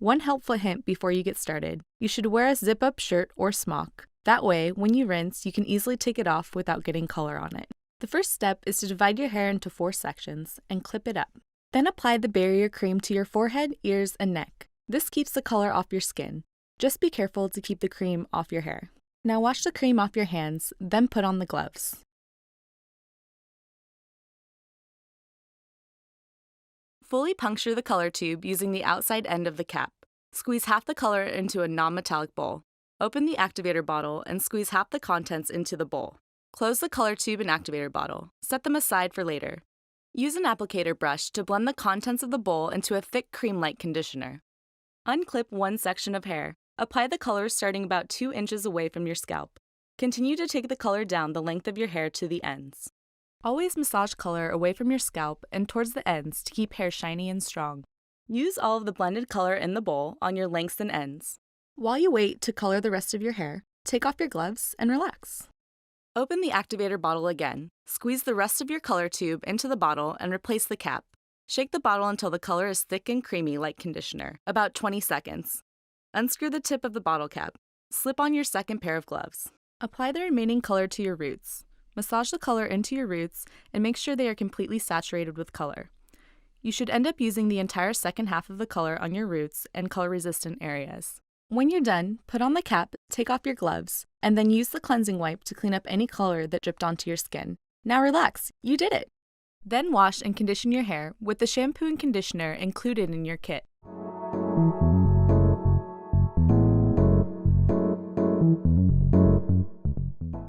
One helpful hint before you get started: you should wear a zip-up shirt or smock. That way, when you rinse, you can easily take it off without getting color on it. The first step is to divide your hair into 4 sections and clip it up. Then apply the barrier cream to your forehead, ears, and neck. This keeps the color off your skin. Just be careful to keep the cream off your hair. Now wash the cream off your hands, then put on the gloves. Fully puncture the color tube using the outside end of the cap. Squeeze half the color into a non-metallic bowl. Open the activator bottle and squeeze half the contents into the bowl. Close the color tube and activator bottle. Set them aside for later. Use an applicator brush to blend the contents of the bowl into a thick cream-like conditioner. Unclip one section of hair. Apply the color starting about 2 inches away from your scalp. Continue to take the color down the length of your hair to the ends. Always massage color away from your scalp and towards the ends to keep hair shiny and strong. Use all of the blended color in the bowl on your lengths and ends. While you wait to color the rest of your hair, take off your gloves and relax. Open the activator bottle again. Squeeze the rest of your color tube into the bottle and replace the cap. Shake the bottle until the color is thick and creamy like conditioner, about 20 seconds. Unscrew the tip of the bottle cap. Slip on your second pair of gloves. Apply the remaining color to your roots. Massage the color into your roots and make sure they are completely saturated with color. You should end up using the entire second half of the color on your roots and color-resistant areas. When you're done, put on the cap, take off your gloves, and then use the cleansing wipe to clean up any color that dripped onto your skin. Now relax, you did it! Then wash and condition your hair with the shampoo and conditioner included in your kit.